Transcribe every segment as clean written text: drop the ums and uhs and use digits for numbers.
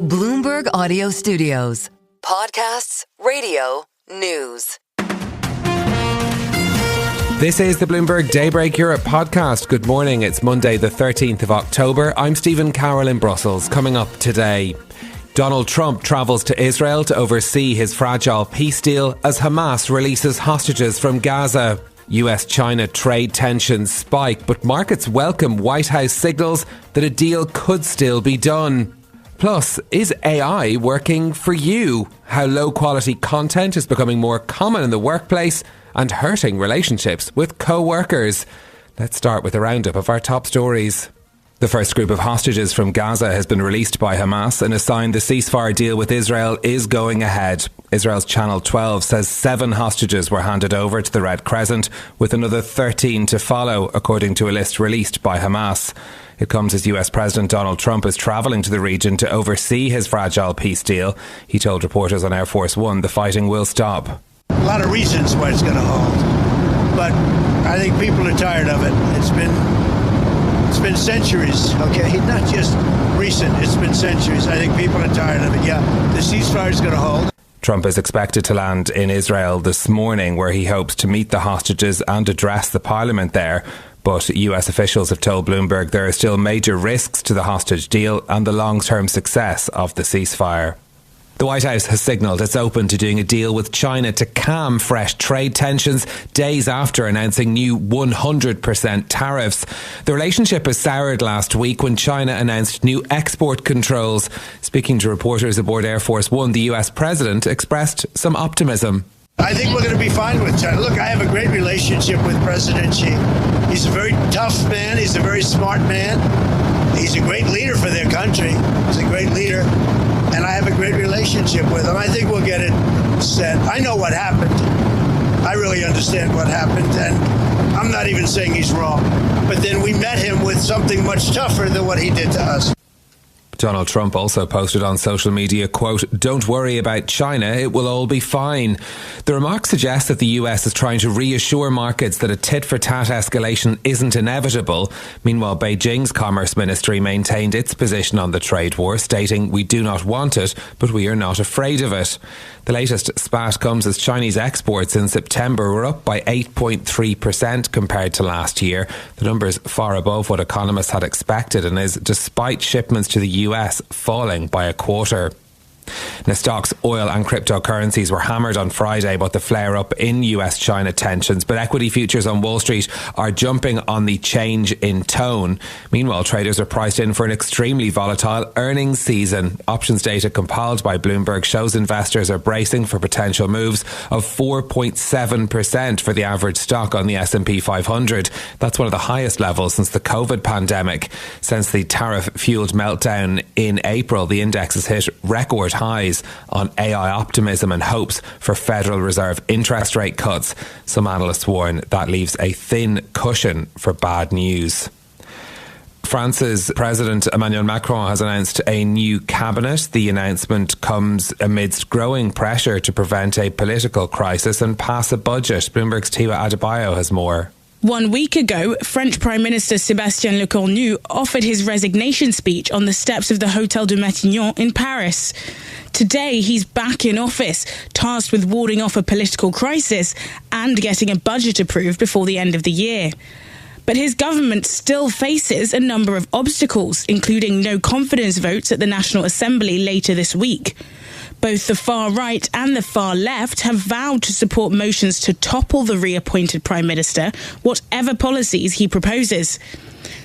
Bloomberg Audio Studios. Podcasts, radio, news. This is the Bloomberg Daybreak Europe podcast. Good morning. It's Monday, the 13th of October. I'm Stephen Carroll in Brussels. Coming up today, Donald Trump travels to Israel to oversee his fragile peace deal as Hamas releases hostages from Gaza. US-China trade tensions spike, but markets welcome White House signals that a deal could still be done. Plus, is AI working for you? How low-quality content is becoming more common in the workplace and hurting relationships with co-workers. Let's start with a roundup of our top stories. The first group of hostages from Gaza has been released by Hamas and a sign the ceasefire deal with Israel is going ahead. Israel's Channel 12 says 7 hostages were handed over to the Red Crescent, with another 13 to follow, according to a list released by Hamas. It comes as US President Donald Trump is travelling to the region to oversee his fragile peace deal. He told reporters on Air Force One the fighting will stop. A lot of reasons why it's going to hold, but I think people are tired of it. It's been centuries, okay? Not just recent, it's been centuries. I think people are tired of it. Yeah, the ceasefire is going to hold. Trump is expected to land in Israel this morning, where he hopes to meet the hostages and address the parliament there. But US officials have told Bloomberg there are still major risks to the hostage deal and the long-term success of the ceasefire. The White House has signalled it's open to doing a deal with China to calm fresh trade tensions days after announcing new 100% tariffs. The relationship has soured last week when China announced new export controls. Speaking to reporters aboard Air Force One, the US president expressed some optimism. I think we're going to be fine with China. Look, I have a great relationship with President Xi. He's a very tough man. He's a very smart man. He's a great leader for their country. He's a great leader. And I have a great relationship with him. I think we'll get it set. I know what happened. I really understand what happened. And I'm not even saying he's wrong. But then we met him with something much tougher than what he did to us. Donald Trump also posted on social media, quote, "Don't worry about China, it will all be fine." The remark suggests that the US is trying to reassure markets that a tit-for-tat escalation isn't inevitable. Meanwhile, Beijing's Commerce Ministry maintained its position on the trade war, stating, "We do not want it, but we are not afraid of it." The latest spat comes as Chinese exports in September were up by 8.3% compared to last year. The number is far above what economists had expected and is despite shipments to the US falling by a quarter. Now, stocks, oil and cryptocurrencies were hammered on Friday by the flare-up in US-China tensions, but equity futures on Wall Street are jumping on the change in tone. Meanwhile, traders are priced in for an extremely volatile earnings season. Options data compiled by Bloomberg shows investors are bracing for potential moves of 4.7% for the average stock on the S&P 500. That's one of the highest levels since the COVID pandemic. Since the tariff-fueled meltdown in April, the index has hit record highs on AI optimism and hopes for Federal Reserve interest rate cuts. Some analysts warn that leaves a thin cushion for bad news. France's President Emmanuel Macron has announced a new cabinet. The announcement comes amidst growing pressure to prevent a political crisis and pass a budget. Bloomberg's Tiwa Adebayo has more. 1 week ago, French Prime Minister Sébastien Lecornu offered his resignation speech on the steps of the Hôtel de Matignon in Paris. Today, he's back in office, tasked with warding off a political crisis and getting a budget approved before the end of the year. But his government still faces a number of obstacles, including no confidence votes at the National Assembly later this week. Both the far right and the far left have vowed to support motions to topple the reappointed Prime Minister, whatever policies he proposes.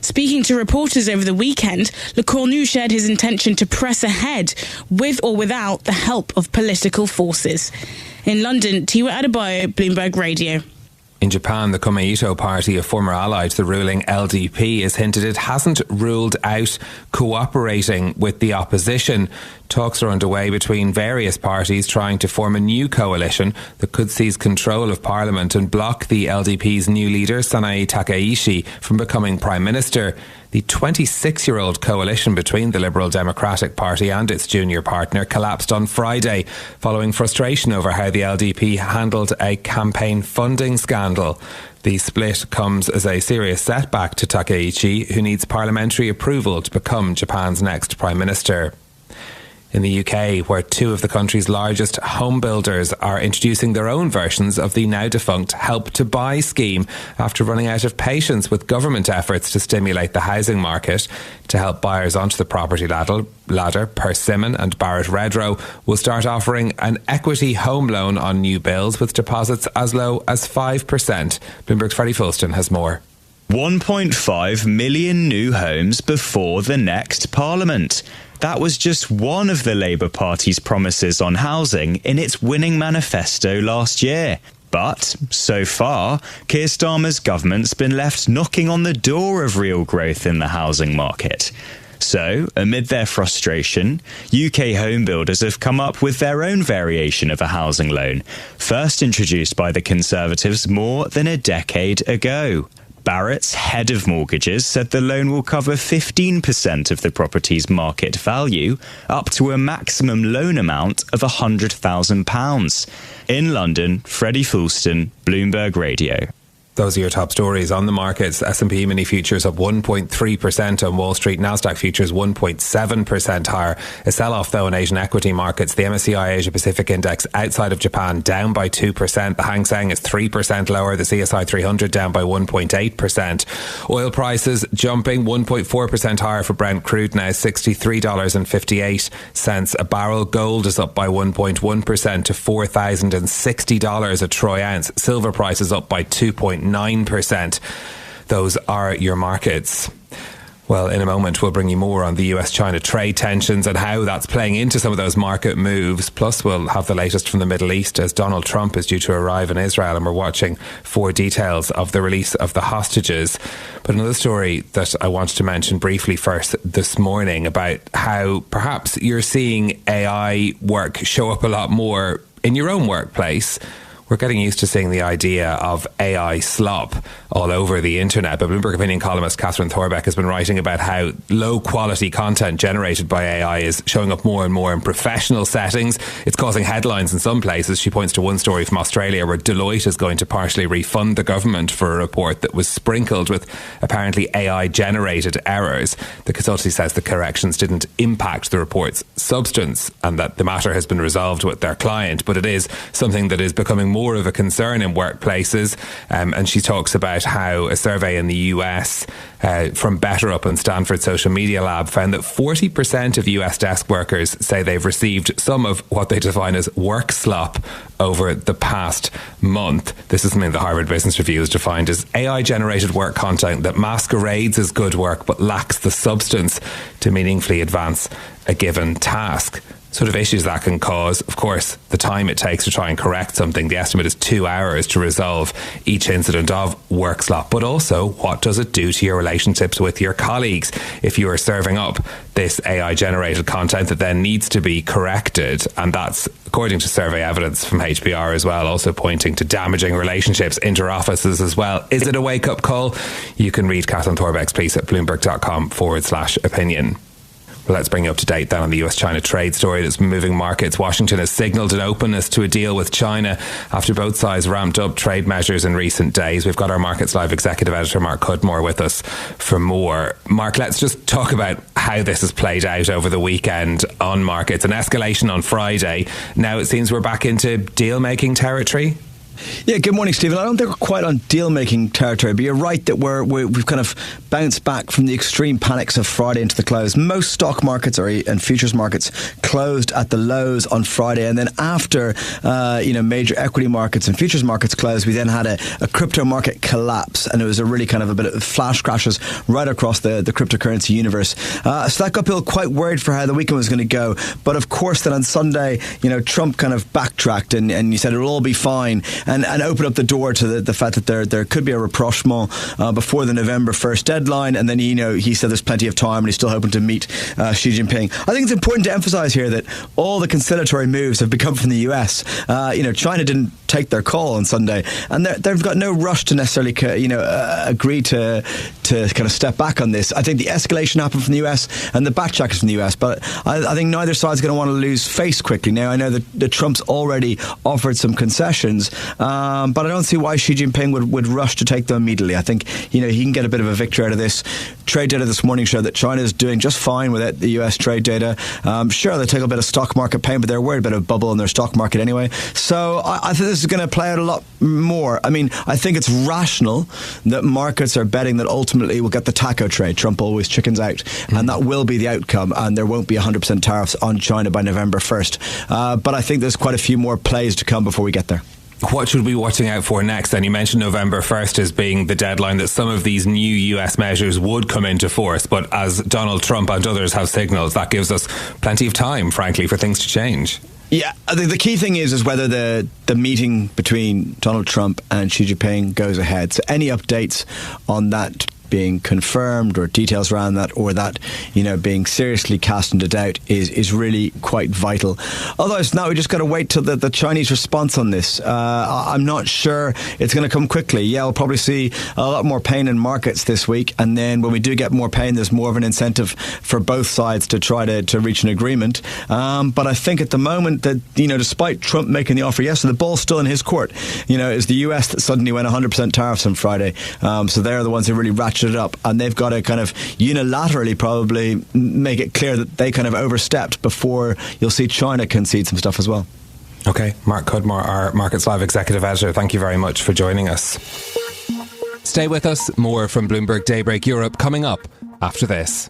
Speaking to reporters over the weekend, Lecornu shared his intention to press ahead, with or without the help of political forces. In London, Tiwa Adebayo, Bloomberg Radio. In Japan, the Komeito party, a former ally to the ruling LDP, has hinted it hasn't ruled out cooperating with the opposition. Talks are underway between various parties trying to form a new coalition that could seize control of parliament and block the LDP's new leader, Sanae Takaishi, from becoming prime minister. The 26-year-old coalition between the Liberal Democratic Party and its junior partner collapsed on Friday, following frustration over how the LDP handled a campaign funding scandal. The split comes as a serious setback to Takaichi, who needs parliamentary approval to become Japan's next prime minister. In the UK, where two of the country's largest homebuilders are introducing their own versions of the now-defunct Help to Buy scheme after running out of patience with government efforts to stimulate the housing market. To help buyers onto the property ladder, Persimmon and Barrett Redrow will start offering an equity home loan on new builds with deposits as low as 5%. Bloomberg's Freddie Fulston has more. 1.5 million new homes before the next Parliament. That was just one of the Labour Party's promises on housing in its winning manifesto last year. But, so far, Keir Starmer's government's been left knocking on the door of real growth in the housing market. So, amid their frustration, UK homebuilders have come up with their own variation of a housing loan, first introduced by the Conservatives more than a decade ago. Barrett's head of mortgages said the loan will cover 15% of the property's market value, up to a maximum loan amount of £100,000. In London, Freddie Fulston, Bloomberg Radio. Those are your top stories on the markets. S&P mini futures up 1.3% on Wall Street. Nasdaq futures 1.7% higher. A sell-off though in Asian equity markets. The MSCI Asia Pacific Index outside of Japan down by 2%. The Hang Seng is 3% lower. The CSI 300 down by 1.8%. Oil prices jumping 1.4% higher for Brent crude now, $63.58 a barrel. Gold is up by 1.1% to $4,060 a troy ounce. Silver prices up by 2.9%. Those are your markets. Well, in a moment, we'll bring you more on the US-China trade tensions and how that's playing into some of those market moves. Plus, we'll have the latest from the Middle East as Donald Trump is due to arrive in Israel, and we're watching for details of the release of the hostages. But another story that I wanted to mention briefly first this morning about how perhaps you're seeing AI work show up a lot more in your own workplace. We're getting used to seeing the idea of AI slop all over the internet. But Bloomberg opinion columnist Catherine Thorbeck has been writing about how low-quality content generated by AI is showing up more and more in professional settings. It's causing headlines in some places. She points to one story from Australia where Deloitte is going to partially refund the government for a report that was sprinkled with apparently AI-generated errors. The consultancy says the corrections didn't impact the report's substance and that the matter has been resolved with their client. But it is something that is becoming more of a concern in workplaces, and she talks about how a survey in the US from BetterUp and Stanford Social Media Lab found that 40% of US desk workers say they've received some of what they define as work slop over the past month. This is something the Harvard Business Review has defined as AI-generated work content that masquerades as good work but lacks the substance to meaningfully advance a given task. Sort of issues that can cause, of course, the time it takes to try and correct something. The estimate is 2 hours to resolve each incident of work slop. But also, what does it do to your relationships with your colleagues if you are serving up this AI-generated content that then needs to be corrected? And that's, according to survey evidence from HBR as well, also pointing to damaging relationships, inter-offices as well. Is it a wake-up call? You can read Catherine Thorbeck's piece at bloomberg.com/opinion. Well, let's bring you up to date then on the US-China trade story that's been moving markets. Washington has signalled an openness to a deal with China after both sides ramped up trade measures in recent days. We've got our Markets Live executive editor, Mark Cudmore, with us for more. Mark, let's just talk about how this has played out over the weekend on markets. An escalation on Friday. Now it seems we're back into deal-making territory. Yeah, good morning, Stephen. I don't think we're quite on deal-making territory, but you're right that we've kind of bounced back from the extreme panics of Friday into the close. Most stock markets and futures markets closed at the lows on Friday, and then after major equity markets and futures markets closed, we then had a crypto market collapse, and it was a really kind of a bit of flash crashes right across the cryptocurrency universe. So that got people quite worried for how the weekend was going to go. But of course, then on Sunday, Trump kind of backtracked and he said it'll all be fine. And open up the door to the fact that there could be a rapprochement before the November 1st deadline. And then, he said there's plenty of time and he's still hoping to meet Xi Jinping. I think it's important to emphasize here that all the conciliatory moves have become from the US. China didn't take their call on Sunday, and they've got no rush to necessarily, agree to kind of step back on this. I think the escalation happened from the US and the backtrack is from the US, but I think neither side's going to want to lose face quickly. Now, I know that Trump's already offered some concessions, but I don't see why Xi Jinping would rush to take them immediately. I think, he can get a bit of a victory out of this. Trade data this morning showed that China is doing just fine without the US trade data. Sure, they take a bit of stock market pain, but they're worried about a bubble in their stock market anyway. So I think this is going to play out a lot more. I mean, I think it's rational that markets are betting that ultimately we'll get the taco trade. Trump always chickens out, and that will be the outcome, and there won't be 100% tariffs on China by November 1st. But I think there's quite a few more plays to come before we get there. What should we be watching out for next? And you mentioned November 1st as being the deadline that some of these new US measures would come into force. But as Donald Trump and others have signalled, that gives us plenty of time, frankly, for things to change. Yeah, I think the key thing is whether the meeting between Donald Trump and Xi Jinping goes ahead. So any updates on that being confirmed or details around that, or that being seriously cast into doubt is really quite vital. Otherwise, now we just got to wait till the Chinese response on this. I'm not sure it's going to come quickly. Yeah, we'll probably see a lot more pain in markets this week, and then when we do get more pain, there's more of an incentive for both sides to try to reach an agreement. But I think at the moment that despite Trump making the offer yesterday, the ball's still in his court. It's the US that suddenly went 100% tariffs on Friday, so they're the ones who really ratcheted it up, and they've got to kind of unilaterally probably make it clear that they kind of overstepped before you'll see China concede some stuff as well. Okay, Mark Cudmore, our Markets Live Executive Editor, thank you very much for joining us. Stay with us. More from Bloomberg Daybreak Europe coming up after this.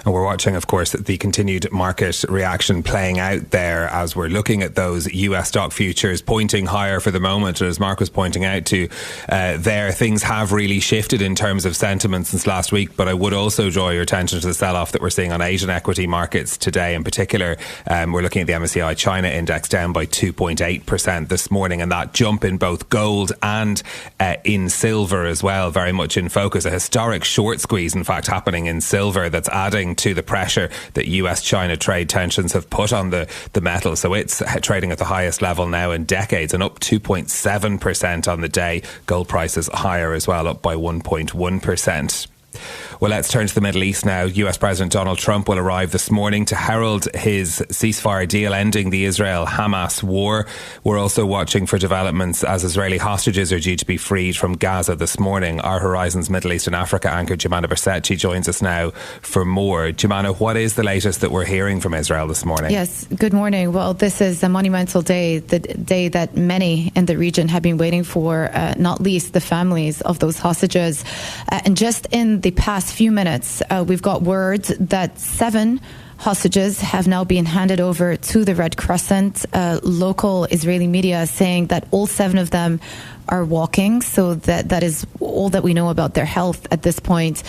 And we're watching, of course, the continued market reaction playing out there as we're looking at those US stock futures pointing higher for the moment. And as Mark was pointing out to things have really shifted in terms of sentiment since last week. But I would also draw your attention to the sell-off that we're seeing on Asian equity markets today. In particular, we're looking at the MSCI China index down by 2.8% this morning. And that jump in both gold and in silver as well, very much in focus. A historic short squeeze, in fact, happening in silver that's adding to the pressure that US-China trade tensions have put on the metal. So it's trading at the highest level now in decades and up 2.7% on the day. Gold prices higher as well, up by 1.1%. Well, let's turn to the Middle East now. US President Donald Trump will arrive this morning to herald his ceasefire deal ending the Israel-Hamas war. We're also watching for developments as Israeli hostages are due to be freed from Gaza this morning. Our Horizons Middle East and Africa anchor Jemana Bersetchi joins us now for more. Jemana, what is the latest that we're hearing from Israel this morning? Yes, good morning. Well, this is a monumental day, the day that many in the region have been waiting for, not least the families of those hostages. And just in the past few minutes, we've got word that 7 hostages have now been handed over to the Red Crescent. Local Israeli media saying that all 7 of them are walking, so that is all that we know about their health at this point.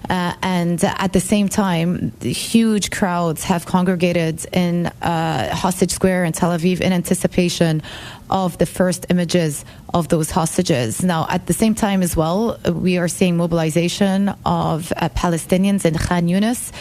And at the same time, the huge crowds have congregated in Hostage Square in Tel Aviv in anticipation of the first images of those hostages. Now, at the same time as well, we are seeing mobilization of Palestinians in Khan Yunis,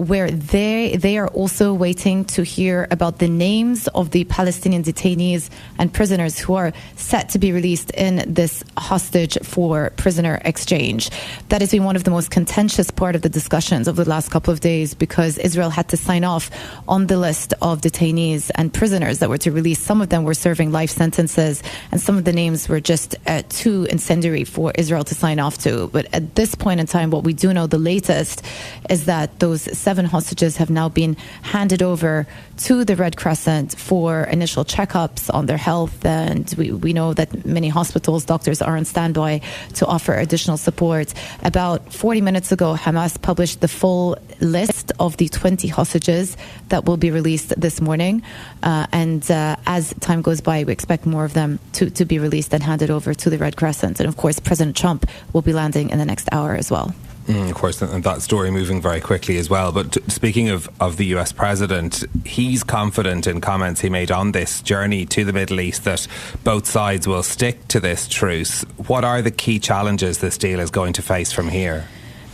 where they are also waiting to hear about the names of the Palestinian detainees and prisoners who are set to be released in this hostage for prisoner exchange. That has been one of the most contentious part of the discussions over the last couple of days, because Israel had to sign off on the list of detainees and prisoners that were to release. Some of them were serving life sentences, and some of the names were just too incendiary for Israel to sign off to. But at this point in time, what we do know, the latest, is that those 7 hostages have now been handed over to the Red Crescent for initial checkups on their health. And we know that many hospitals, doctors are on standby to offer additional support. About 40 minutes ago, Hamas published the full list of the 20 hostages that will be released this morning. And as time goes by, we expect more of them to be released and handed over to the Red Crescent. And of course, President Trump will be landing in the next hour as well. Of course, and that story moving very quickly as well. But speaking of the US president, he's confident in comments he made on this journey to the Middle East that both sides will stick to this truce. What are the key challenges this deal is going to face from here?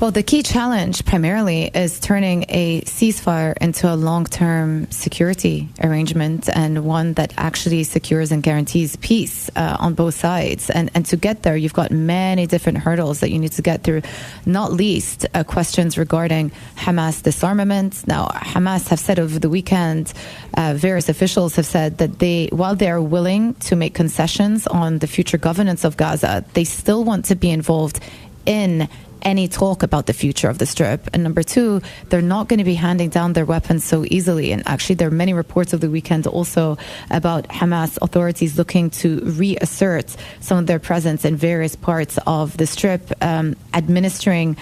Well, the key challenge primarily is turning a ceasefire into a long-term security arrangement and one that actually secures and guarantees peace on both sides. And to get there, you've got many different hurdles that you need to get through, not least questions regarding Hamas disarmament. Now, Hamas have said over the weekend, various officials have said that while they are willing to make concessions on the future governance of Gaza, they still want to be involved in any talk about the future of the Strip. And number two, they're not going to be handing down their weapons so easily. And actually, there are many reports of the weekend also about Hamas authorities looking to reassert some of their presence in various parts of the Strip, administering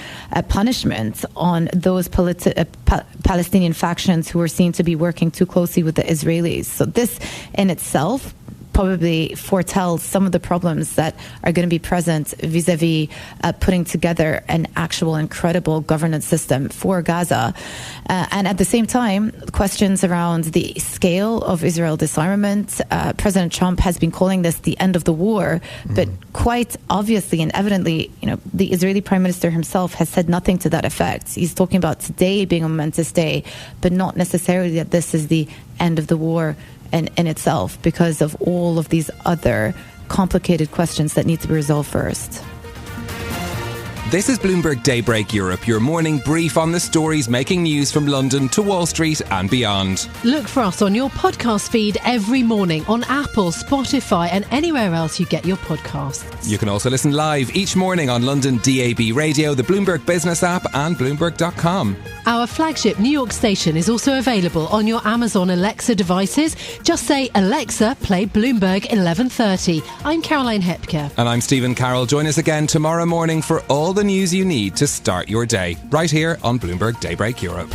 punishment on those Palestinian factions who are seen to be working too closely with the Israelis. So this in itself probably foretells some of the problems that are going to be present vis-a-vis putting together an actual incredible governance system for Gaza. And at the same time, questions around the scale of Israel disarmament. President Trump has been calling this the end of the war, but quite obviously and evidently, the Israeli Prime Minister himself has said nothing to that effect. He's talking about today being a momentous day, but not necessarily that this is the end of the war in itself, because of all of these other complicated questions that need to be resolved first. This is Bloomberg Daybreak Europe, your morning brief on the stories making news from London to Wall Street and beyond. Look for us on your podcast feed every morning on Apple, Spotify and anywhere else you get your podcasts. You can also listen live each morning on London DAB Radio, the Bloomberg Business app and Bloomberg.com. Our flagship New York station is also available on your Amazon Alexa devices. Just say, Alexa, play Bloomberg 1130. I'm Caroline Hepker. And I'm Stephen Carroll. Join us again tomorrow morning for all the news you need to start your day, right here on Bloomberg Daybreak Europe.